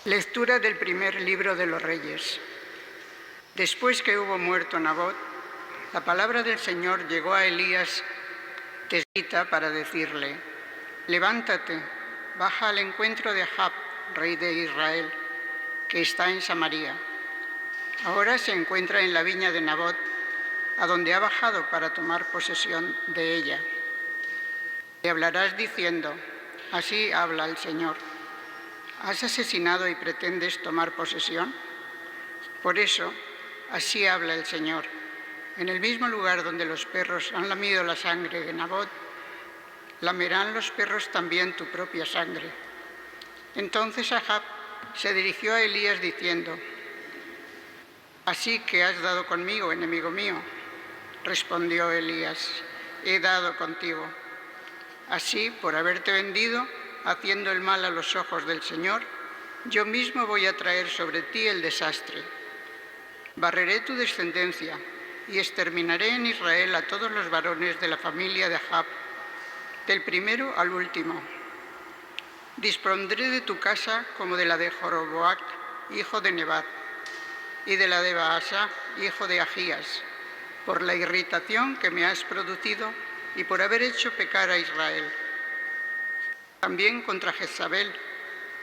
Lectura del primer libro de los Reyes. Después que hubo muerto Nabot, la palabra del Señor llegó a Elías tesbita para decirle: levántate, baja al encuentro de Ahab, rey de Israel, que está en Samaria. Ahora se encuentra en la viña de Nabot, a donde ha bajado para tomar posesión de ella. Le hablarás diciendo: así habla el Señor. ¿Has asesinado y pretendes tomar posesión? Por eso, así habla el Señor: en el mismo lugar donde los perros han lamido la sangre de Nabot, lamerán los perros también tu propia sangre. Entonces Ahab se dirigió a Elías diciendo: ¿así que has dado conmigo, enemigo mío? Respondió Elías: he dado contigo. Así, por haberte vendido, haciendo el mal a los ojos del Señor, yo mismo voy a traer sobre ti el desastre. Barreré tu descendencia y exterminaré en Israel a todos los varones de la familia de Ahab, del primero al último. Dispondré de tu casa como de la de Joroboac, hijo de Nebat, y de la de Baasa, hijo de Ahías, por la irritación que me has producido y por haber hecho pecar a Israel. También contra Jezabel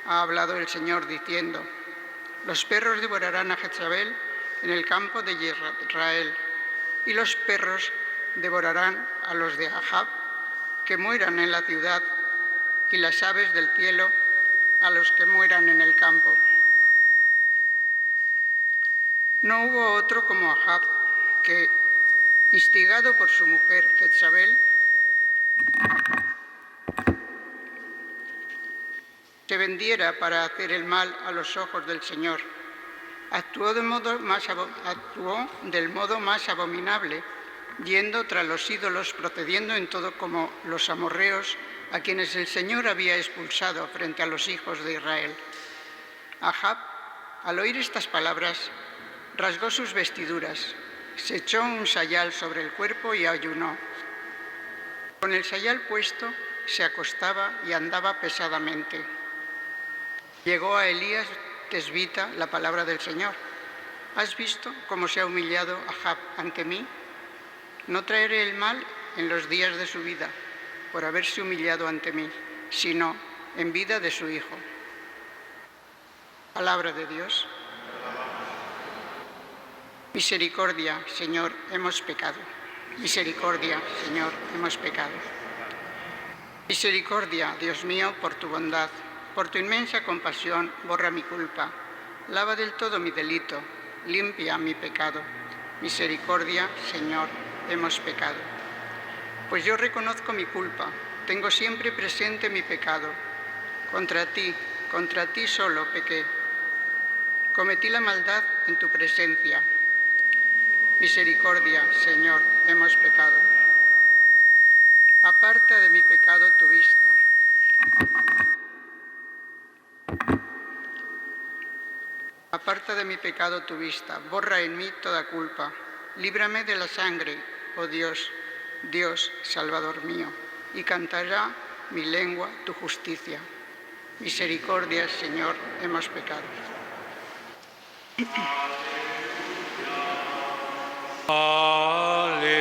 ha hablado el Señor diciendo: los perros devorarán a Jezabel en el campo de Israel, y los perros devorarán a los de Ahab, que mueran en la ciudad, y las aves del cielo a los que mueran en el campo. No hubo otro como Ahab, que, instigado por su mujer Jezabel, se vendiera para hacer el mal a los ojos del Señor. Actuó del modo más abominable, yendo tras los ídolos, procediendo en todo como los amorreos, a quienes el Señor había expulsado frente a los hijos de Israel. Ahab, al oír estas palabras, rasgó sus vestiduras, se echó un sayal sobre el cuerpo y ayunó. Con el sayal puesto, se acostaba y andaba pesadamente. Llegó a Elías tesbita la palabra del Señor: ¿has visto cómo se ha humillado Ahab ante mí? No traeré el mal en los días de su vida, por haberse humillado ante mí, sino en vida de su hijo. Palabra de Dios. Misericordia, Señor, hemos pecado. Misericordia, Señor, hemos pecado. Misericordia, Dios mío, por tu bondad. Por tu inmensa compasión, borra mi culpa, lava del todo mi delito, limpia mi pecado. Misericordia, Señor, hemos pecado. Pues yo reconozco mi culpa, tengo siempre presente mi pecado. Contra ti solo pequé. Cometí la maldad en tu presencia. Misericordia, Señor, hemos pecado. Aparta de mi pecado tu vista. Aparta de mi pecado tu vista, borra en mí toda culpa. Líbrame de la sangre, oh Dios, Dios, Salvador mío, y cantará mi lengua tu justicia. Misericordia, Señor, hemos pecado. Aleluya,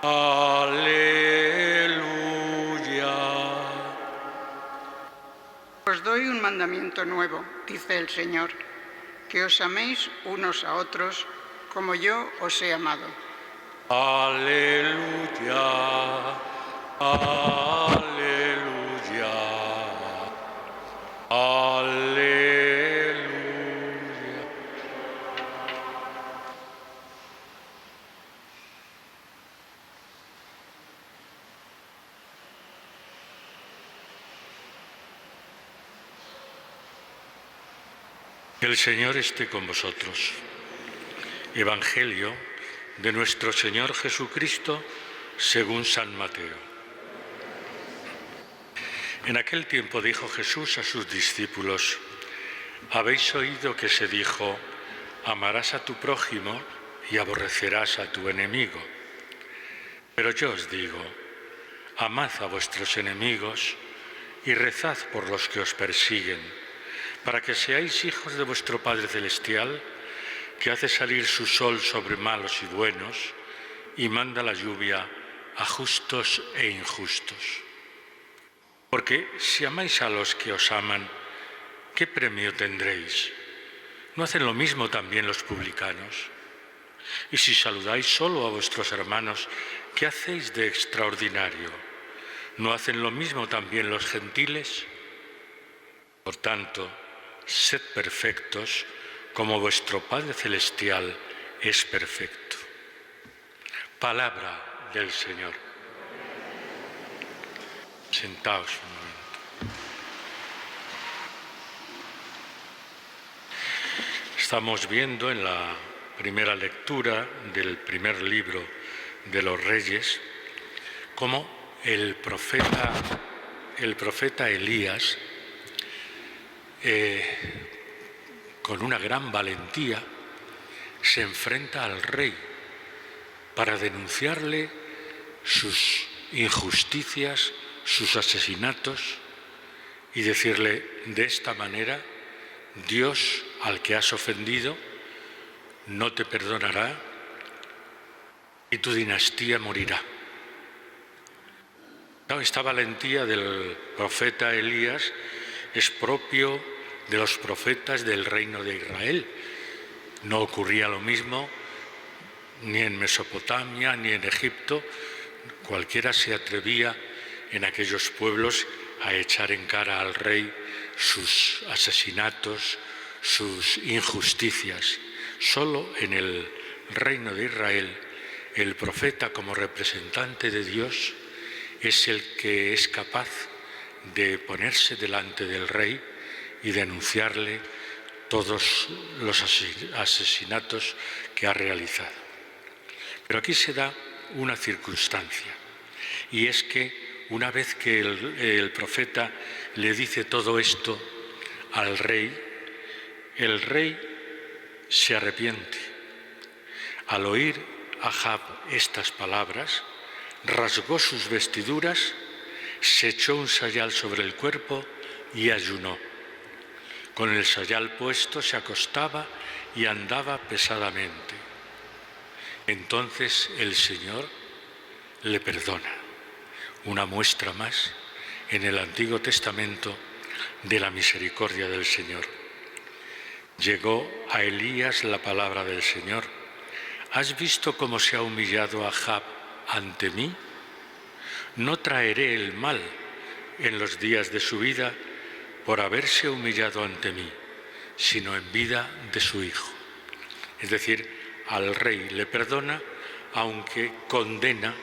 aleluya. Os doy un mandamiento nuevo, dice el Señor: que os améis unos a otros como yo os he amado. Aleluya, aleluya, aleluya. El Señor esté con vosotros. Evangelio de nuestro Señor Jesucristo según San Mateo. En aquel tiempo dijo Jesús a sus discípulos: habéis oído que se dijo: amarás a tu prójimo y aborrecerás a tu enemigo. Pero yo os digo: amad a vuestros enemigos y rezad por los que os persiguen, para que seáis hijos de vuestro Padre Celestial, que hace salir su sol sobre malos y buenos y manda la lluvia a justos e injustos. Porque si amáis a los que os aman, ¿qué premio tendréis? ¿No hacen lo mismo también los publicanos? Y si saludáis solo a vuestros hermanos, ¿qué hacéis de extraordinario? ¿No hacen lo mismo también los gentiles? Por tanto, sed perfectos, como vuestro Padre Celestial es perfecto. Palabra del Señor. Sentaos un momento. Estamos viendo en la primera lectura del primer libro de los Reyes cómo el profeta Elías, con una gran valentía, se enfrenta al rey para denunciarle sus injusticias, sus asesinatos y decirle: de esta manera, Dios al que has ofendido no te perdonará y tu dinastía morirá. Esta valentía del profeta Elías es propio de los profetas del reino de Israel. No ocurría lo mismo ni en Mesopotamia ni en Egipto. Cualquiera se atrevía en aquellos pueblos a echar en cara al rey sus asesinatos, sus injusticias. Solo en el reino de Israel, el profeta, como representante de Dios, es el que es capaz de ponerse delante del rey y denunciarle todos los asesinatos que ha realizado. Pero aquí se da una circunstancia, y es que una vez que el profeta le dice todo esto al rey, el rey se arrepiente. Al oír Ahab estas palabras, rasgó sus vestiduras, se echó un sayal sobre el cuerpo y ayunó. Con el sayal puesto se acostaba y andaba pesadamente. Entonces el Señor le perdona. Una muestra más en el Antiguo Testamento de la misericordia del Señor. Llegó a Elías la palabra del Señor: ¿has visto cómo se ha humillado Ahab ante mí? No traeré el mal en los días de su vida por haberse humillado ante mí, sino en vida de su hijo. Es decir, al rey le perdona, aunque condena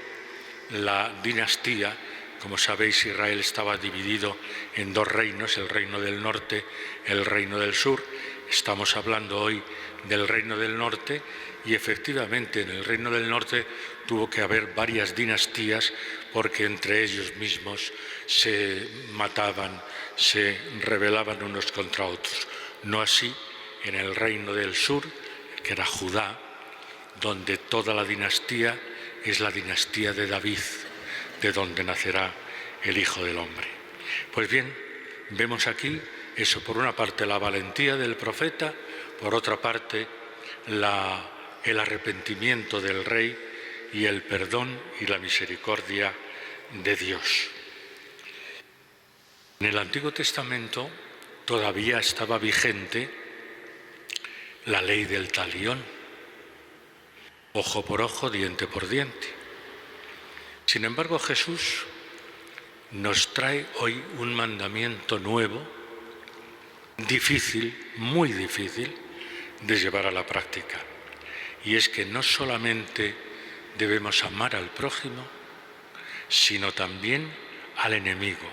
la dinastía. Como sabéis, Israel estaba dividido en dos reinos, el reino del norte, el reino del sur. Estamos hablando hoy del reino del norte, y efectivamente en el reino del norte tuvo que haber varias dinastías, porque entre ellos mismos se mataban, se rebelaban unos contra otros. No así en el reino del sur, que era Judá, donde toda la dinastía es la dinastía de David, de donde nacerá el Hijo del Hombre. Pues bien, vemos aquí eso: por una parte la valentía del profeta, por otra parte el arrepentimiento del rey y el perdón y la misericordia de Dios. En el Antiguo Testamento todavía estaba vigente la ley del talión: ojo por ojo, diente por diente. Sin embargo, Jesús nos trae hoy un mandamiento nuevo, difícil, muy difícil de llevar a la práctica. Y es que no solamente debemos amar al prójimo, sino también al enemigo.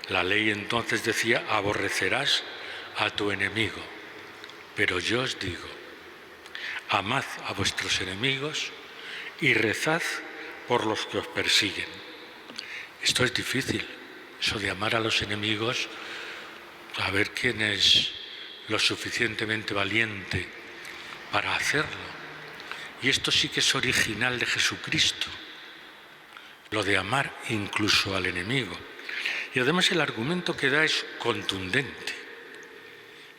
La ley entonces decía: aborrecerás a tu enemigo. Pero yo os digo: amad a vuestros enemigos y rezad por los que os persiguen. Esto es difícil, eso de amar a los enemigos. A ver quién es lo suficientemente valiente para hacerlo. Y esto sí que es original de Jesucristo, lo de amar incluso al enemigo. Y además el argumento que da es contundente,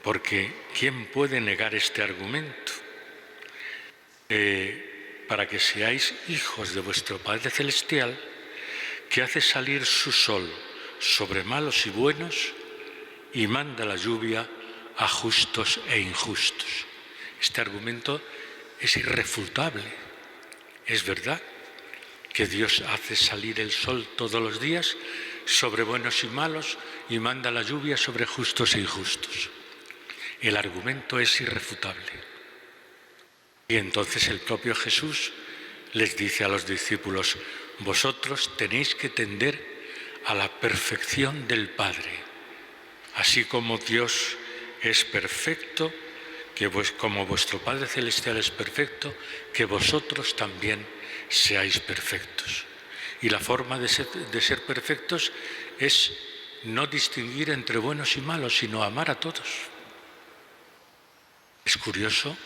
porque ¿quién puede negar este argumento? Para que seáis hijos de vuestro Padre Celestial, que hace salir su sol sobre malos y buenos y manda la lluvia a justos e injustos. Este argumento es irrefutable. Es verdad que Dios hace salir el sol todos los días sobre buenos y malos y manda la lluvia sobre justos e injustos. El argumento es irrefutable. Y entonces el propio Jesús les dice a los discípulos: vosotros tenéis que tender a la perfección del Padre, así como Dios es perfecto, como vuestro Padre Celestial es perfecto, que vosotros también seáis perfectos. Y la forma de ser perfectos es no distinguir entre buenos y malos, sino amar a todos. Es curioso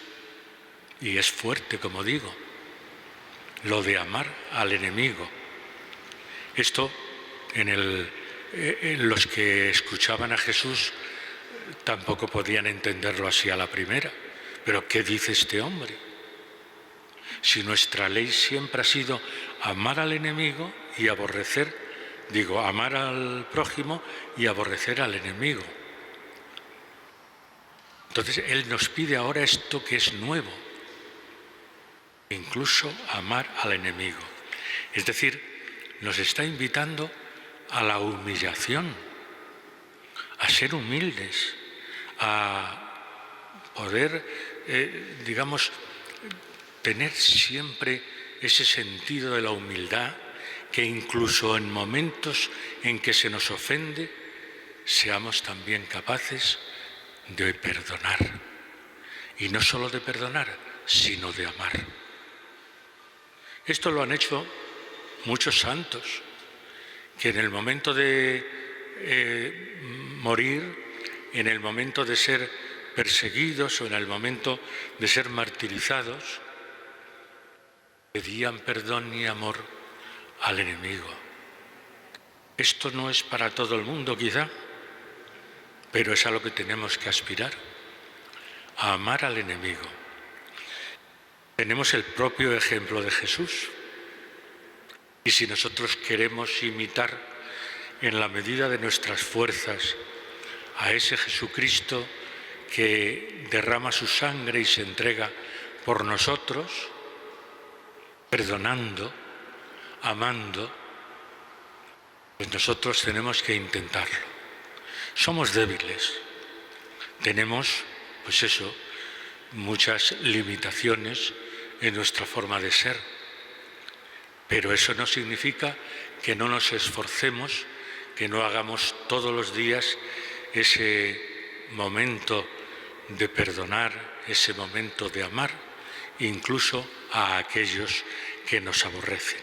y es fuerte, como digo, lo de amar al enemigo. Esto en los que escuchaban a Jesús tampoco podían entenderlo así a la primera. ¿Pero qué dice este hombre? Si nuestra ley siempre ha sido amar al enemigo y aborrecer, amar al prójimo y aborrecer al enemigo. Entonces Él nos pide ahora esto que es nuevo, incluso amar al enemigo. Es decir, nos está invitando a la humillación, a ser humildes, a poder, tener siempre ese sentido de la humildad, que incluso en momentos en que se nos ofende, seamos también capaces de perdonar. Y no solo de perdonar, sino de amar. Esto lo han hecho muchos santos, que en el momento de morir, en el momento de ser perseguidos o en el momento de ser martirizados, pedían perdón y amor al enemigo. Esto no es para todo el mundo, quizá, pero es a lo que tenemos que aspirar, a amar al enemigo. Tenemos el propio ejemplo de Jesús. Y si nosotros queremos imitar en la medida de nuestras fuerzas a ese Jesucristo que derrama su sangre y se entrega por nosotros, perdonando, amando, pues nosotros tenemos que intentarlo. Somos débiles, tenemos, muchas limitaciones en nuestra forma de ser, pero eso no significa que no nos esforcemos, que no hagamos todos los días ese momento de perdonar, ese momento de amar, incluso a aquellos que nos aborrecen.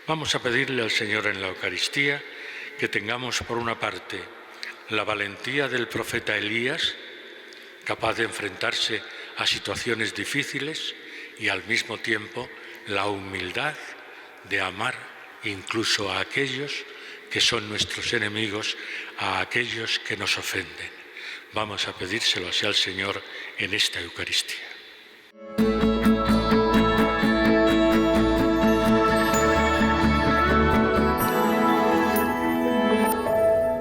Vamos a pedirle al Señor en la Eucaristía que tengamos, por una parte, la valentía del profeta Elías, capaz de enfrentarse a situaciones difíciles, y al mismo tiempo la humildad de amar incluso a aquellos que son nuestros enemigos, a aquellos que nos ofenden. Vamos a pedírselo así al Señor en esta Eucaristía.